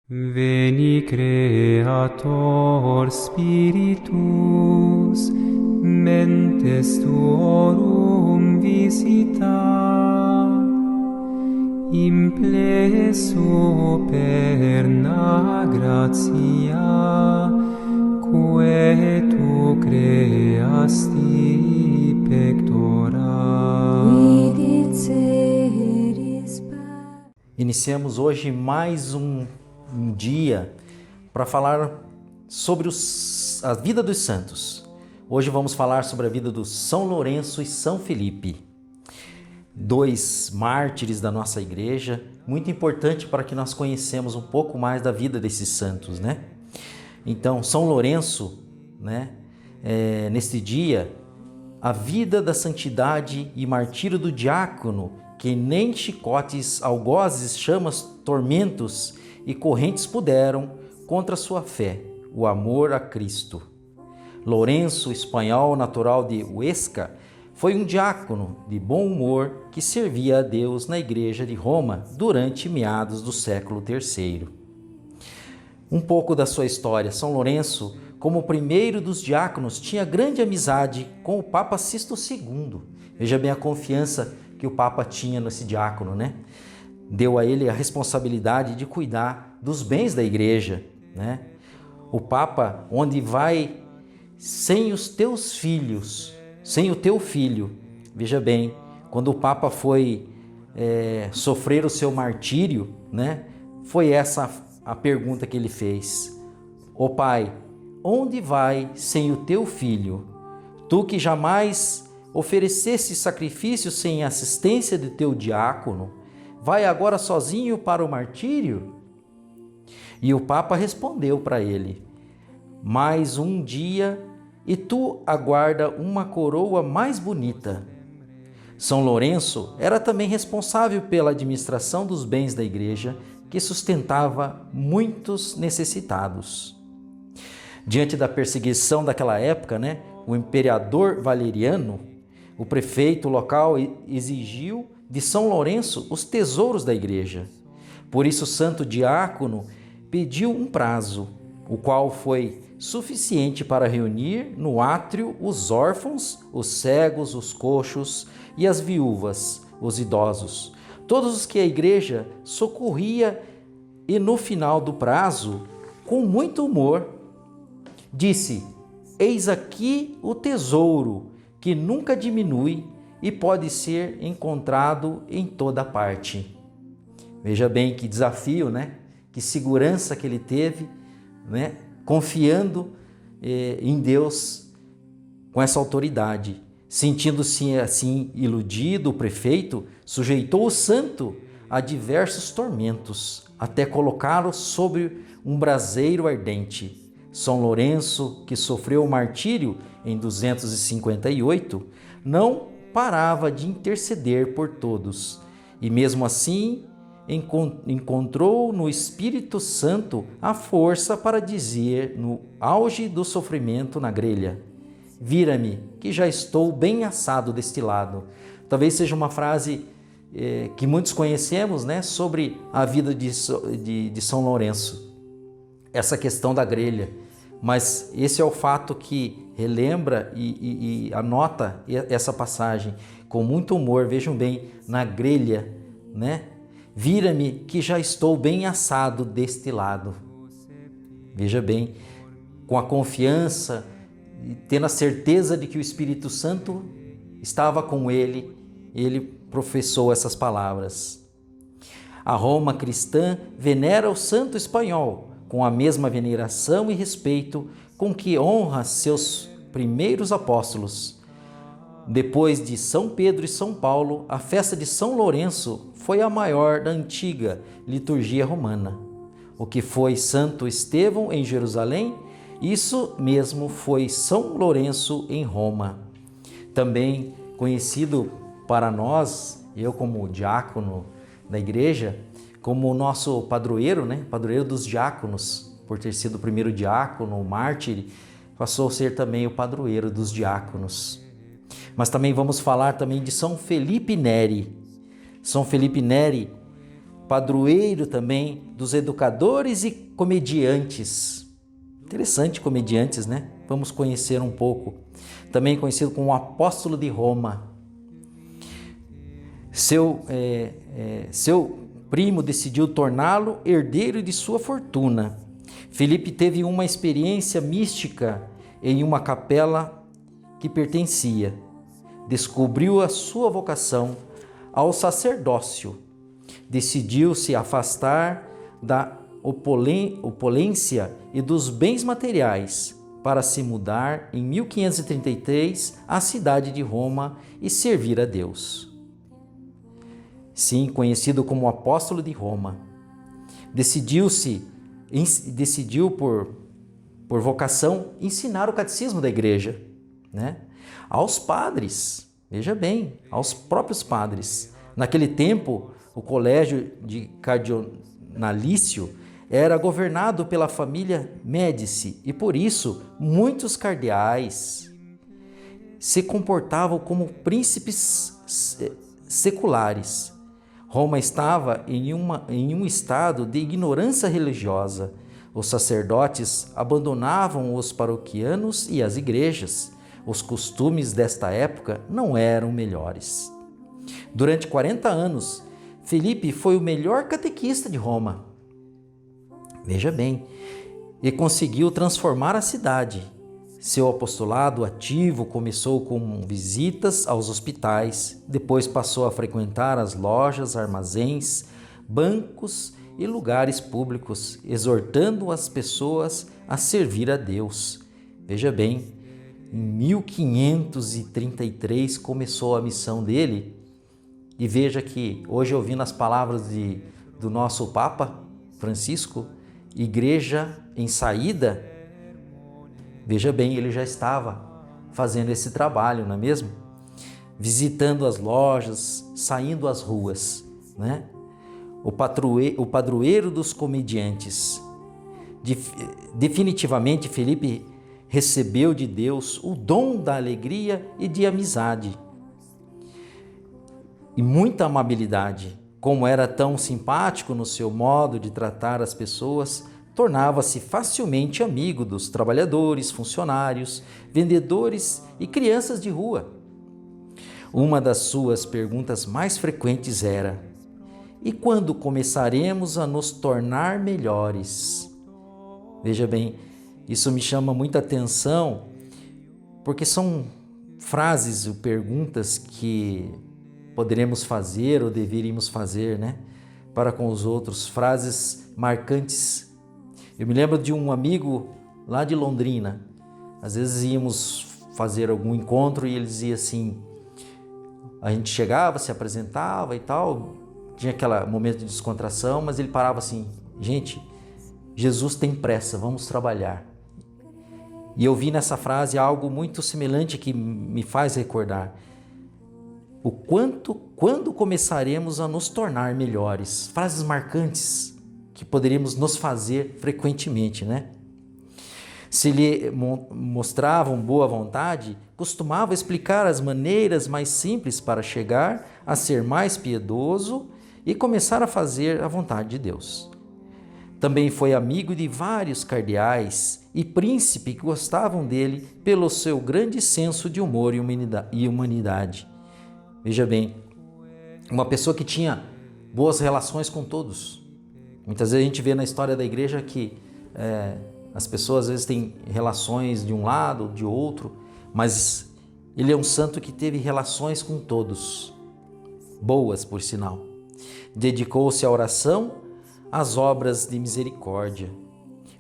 Veni Creator Spiritus, mentes tuorum visita, impleso perna gratia, quae tu creasti pectora. Iniciamos hoje mais um dia para falar sobre a vida dos santos. Hoje vamos falar sobre a vida do São Lourenço e São Felipe, dois mártires da nossa igreja, muito importante para que nós conhecemos um pouco mais da vida desses santos, né? Então, São Lourenço, neste dia, a vida da santidade e martírio do diácono, que nem chicotes, algozes, chamas, tormentos e correntes puderam contra sua fé, o amor a Cristo. Lourenço, espanhol natural de Huesca, foi um diácono de bom humor que servia a Deus na igreja de Roma durante meados do século III. Um pouco da sua história. São Lourenço, como o primeiro dos diáconos, tinha grande amizade com o Papa Sisto II. Veja bem a confiança que o Papa tinha nesse diácono, né? Deu a ele a responsabilidade de cuidar dos bens da igreja, né? O Papa, onde vai sem os teus filhos, sem o teu filho. Veja bem, quando o Papa foi sofrer o seu martírio, né? Foi essa a pergunta que ele fez. Ó Pai, onde vai sem o teu filho? Tu que jamais oferecesse sacrifício sem assistência de teu diácono, vai agora sozinho para o martírio? E o Papa respondeu para ele: mais um dia e tu aguarda uma coroa mais bonita. São Lourenço era também responsável pela administração dos bens da igreja, que sustentava muitos necessitados. Diante da perseguição daquela época, o imperador Valeriano, o prefeito local, exigiu de São Lourenço os tesouros da igreja. Por isso o santo diácono pediu um prazo, o qual foi suficiente para reunir no átrio os órfãos, os cegos, os coxos e as viúvas, os idosos, todos os que a igreja socorria, e no final do prazo, com muito humor, disse: eis aqui o tesouro, que nunca diminui e pode ser encontrado em toda parte. Veja bem que desafio, que segurança que ele teve, confiando em Deus com essa autoridade. Sentindo-se assim iludido, o prefeito sujeitou o santo a diversos tormentos, até colocá-lo sobre um braseiro ardente. São Lourenço, que sofreu o martírio em 258, não parava de interceder por todos, e mesmo assim encontrou no Espírito Santo a força para dizer, no auge do sofrimento na grelha: vira-me, que já estou bem assado deste lado. Talvez seja uma frase que muitos conhecemos, sobre a vida de São Lourenço, essa questão da grelha. Mas esse é o fato que relembra e anota essa passagem com muito humor. Vejam bem, na grelha, vira-me, que já estou bem assado deste lado. Veja bem, com a confiança, tendo a certeza de que o Espírito Santo estava com ele, ele professou essas palavras. A Roma cristã venera o santo espanhol com a mesma veneração e respeito com que honra seus primeiros apóstolos. Depois de São Pedro e São Paulo, a festa de São Lourenço foi a maior da antiga liturgia romana. O que foi Santo Estevão em Jerusalém, isso mesmo foi São Lourenço em Roma. Também conhecido para nós, eu como diácono da igreja, como o nosso padroeiro, padroeiro dos diáconos, por ter sido o primeiro diácono, o mártir, passou a ser também o padroeiro dos diáconos. Mas também vamos falar também de São Felipe Neri. São Felipe Neri padroeiro também dos educadores e comediantes. Interessante, comediantes, né? Vamos conhecer um pouco. Também conhecido como o apóstolo de Roma. Seu primo decidiu torná-lo herdeiro de sua fortuna. Filipe teve uma experiência mística em uma capela que pertencia. Descobriu a sua vocação ao sacerdócio. Decidiu se afastar da opulência e dos bens materiais para se mudar em 1533 à cidade de Roma e servir a Deus. Sim, conhecido como apóstolo de Roma. Decidiu por vocação ensinar o catecismo da igreja, né? Aos padres, veja bem, aos próprios padres. Naquele tempo, o colégio de cardinalício era governado pela família Médici e por isso muitos cardeais se comportavam como príncipes seculares. Roma estava em um estado de ignorância religiosa. Os sacerdotes abandonavam os paroquianos e as igrejas. Os costumes desta época não eram melhores. Durante 40 anos, Filipe foi o melhor catequista de Roma. Veja bem, e conseguiu transformar a cidade. Seu apostolado ativo começou com visitas aos hospitais, depois passou a frequentar as lojas, armazéns, bancos e lugares públicos, exortando as pessoas a servir a Deus. Veja bem, em 1533 começou a missão dele, e veja que hoje, ouvindo as palavras do nosso Papa Francisco, igreja em saída, veja bem, ele já estava fazendo esse trabalho, não é mesmo? Visitando as lojas, saindo às ruas, né? O padroeiro dos comediantes. Definitivamente, Filipe recebeu de Deus o dom da alegria e de amizade. E muita amabilidade. Como era tão simpático no seu modo de tratar as pessoas, tornava-se facilmente amigo dos trabalhadores, funcionários, vendedores e crianças de rua. Uma das suas perguntas mais frequentes era: e quando começaremos a nos tornar melhores? Veja bem, isso me chama muita atenção, porque são frases ou perguntas que poderemos fazer ou deveríamos fazer, né? Para com os outros, frases marcantes. Eu me lembro de um amigo lá de Londrina. Às vezes íamos fazer algum encontro e ele dizia assim, a gente chegava, se apresentava e tal, tinha aquele momento de descontração, mas ele parava assim: gente, Jesus tem pressa, vamos trabalhar. E eu vi nessa frase algo muito semelhante que me faz recordar. Quando começaremos a nos tornar melhores? Frases marcantes que poderíamos nos fazer frequentemente, né? Se lhe mostravam boa vontade, costumava explicar as maneiras mais simples para chegar a ser mais piedoso e começar a fazer a vontade de Deus. Também foi amigo de vários cardeais e príncipes que gostavam dele pelo seu grande senso de humor e humanidade. Veja bem, uma pessoa que tinha boas relações com todos. Muitas vezes a gente vê na história da igreja que as pessoas às vezes têm relações de um lado, de outro, mas ele é um santo que teve relações com todos, boas por sinal. Dedicou-se à oração, às obras de misericórdia.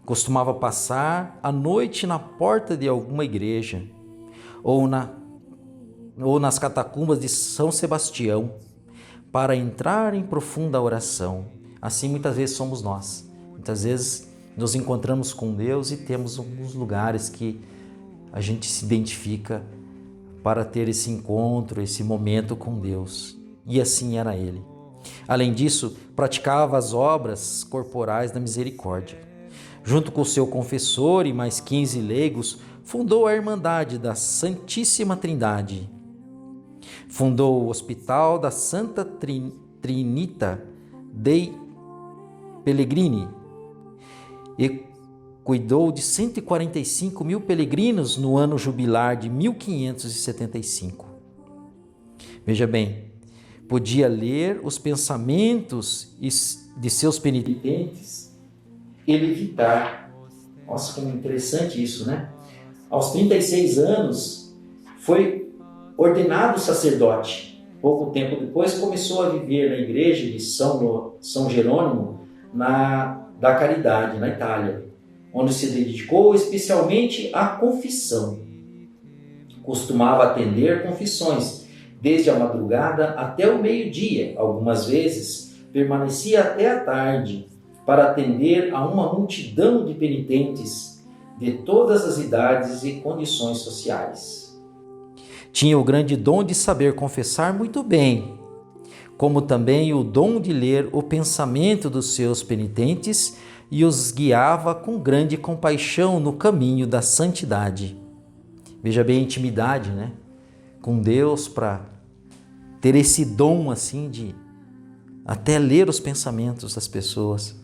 Costumava passar a noite na porta de alguma igreja ou nas catacumbas de São Sebastião para entrar em profunda oração. Assim muitas vezes somos nós. Muitas vezes nos encontramos com Deus e temos alguns lugares que a gente se identifica para ter esse encontro, esse momento com Deus. E assim era ele. Além disso, praticava as obras corporais da misericórdia. Junto com seu confessor e mais 15 leigos, fundou a Irmandade da Santíssima Trindade. Fundou o Hospital da Santa Trinita dei Pellegrini e cuidou de 145 mil peregrinos no ano jubilar de 1575. Veja bem, podia ler os pensamentos de seus penitentes e levitar. Nossa, como interessante isso, né? Aos 36 anos, foi ordenado sacerdote. Pouco tempo depois, começou a viver na igreja de São Jerônimo, da Caridade, na Itália, onde se dedicou especialmente à confissão. Costumava atender confissões, desde a madrugada até o meio-dia. Algumas vezes, permanecia até a tarde para atender a uma multidão de penitentes de todas as idades e condições sociais. Tinha o grande dom de saber confessar muito bem, como também o dom de ler o pensamento dos seus penitentes e os guiava com grande compaixão no caminho da santidade. Veja bem a intimidade, né? Com Deus, para ter esse dom assim de até ler os pensamentos das pessoas.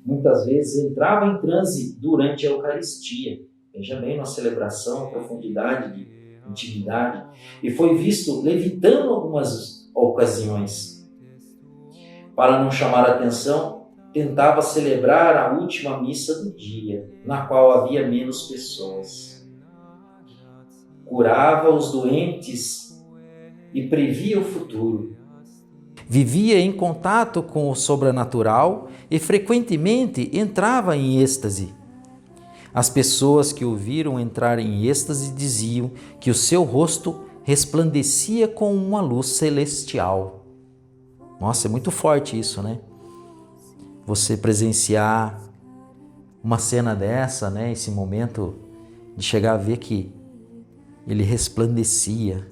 Muitas vezes entrava em transe durante a Eucaristia. Veja bem, na celebração, a profundidade de intimidade, e foi visto levitando algumas ocasiões. Para não chamar a atenção, tentava celebrar a última missa do dia, na qual havia menos pessoas. Curava os doentes e previa o futuro. Vivia em contato com o sobrenatural e frequentemente entrava em êxtase. As pessoas que o viram entrar em êxtase diziam que o seu rosto resplandecia com uma luz celestial. Nossa, é muito forte isso, né? Você presenciar uma cena dessa, né? Esse momento de chegar a ver que ele resplandecia.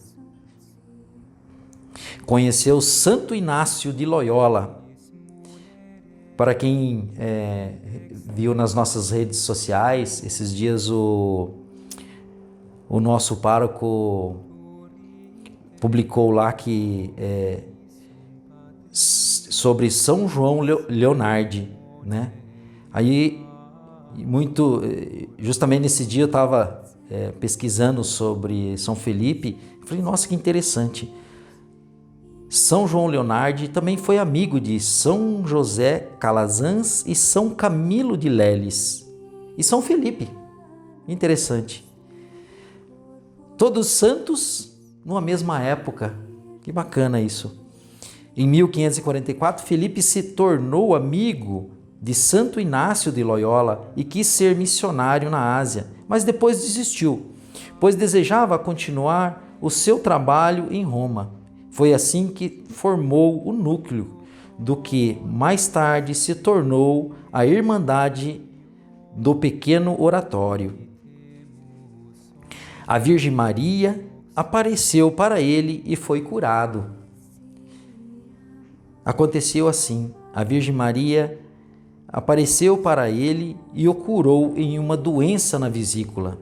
Conheceu Santo Inácio de Loyola. Para quem viu nas nossas redes sociais, esses dias o nosso pároco publicou lá que sobre São João Leonardi, né? Aí, justamente nesse dia eu estava pesquisando sobre São Felipe, falei, nossa, que interessante. São João Leonardi também foi amigo de São José Calazans e São Camilo de Leles e São Felipe. Interessante. Todos santos numa mesma época. Que bacana isso. Em 1544, Felipe se tornou amigo de Santo Inácio de Loyola e quis ser missionário na Ásia, mas depois desistiu, pois desejava continuar o seu trabalho em Roma. Foi assim que formou o núcleo do que mais tarde se tornou a Irmandade do Pequeno Oratório. A Virgem Maria apareceu para ele e foi curado. Aconteceu assim, a Virgem Maria apareceu para ele e o curou em uma doença na vesícula.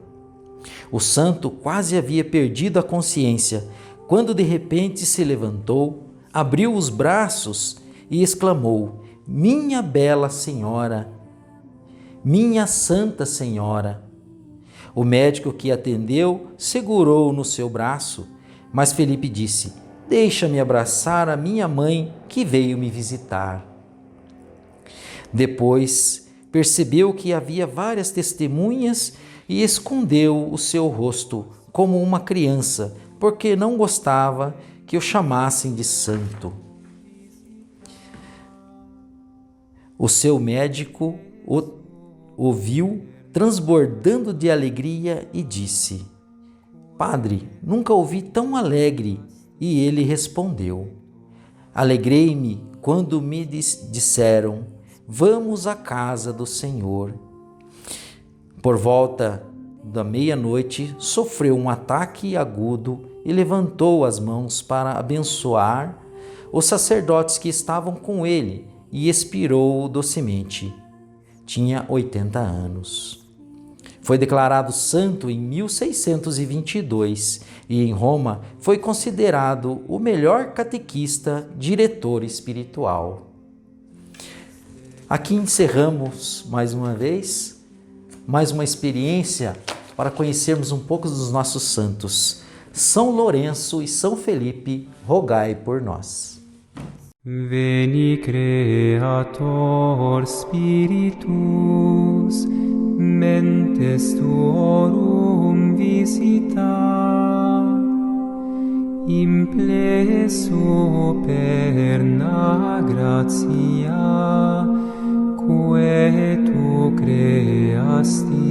O santo quase havia perdido a consciência, quando de repente se levantou, abriu os braços e exclamou: "Minha bela Senhora, minha Santa Senhora!" O médico que atendeu segurou-o no seu braço, mas Felipe disse: "Deixa-me abraçar a minha mãe que veio me visitar." Depois percebeu que havia várias testemunhas e escondeu o seu rosto como uma criança, porque não gostava que o chamassem de santo. O seu médico o viu transbordando de alegria e disse: "Padre, nunca o vi tão alegre." E ele respondeu: "Alegrei-me quando me disseram: vamos à casa do Senhor." Por volta da meia-noite, sofreu um ataque agudo e levantou as mãos para abençoar os sacerdotes que estavam com ele e expirou docemente. Tinha 80 anos. Foi declarado santo em 1622 e em Roma foi considerado o melhor catequista, diretor espiritual. Aqui encerramos mais uma vez, mais uma experiência para conhecermos um pouco dos nossos santos. São Lourenço e São Felipe, rogai por nós. Veni Creator Spiritus, mentes tuorum visita, imple superna gratia, quae tu creasti.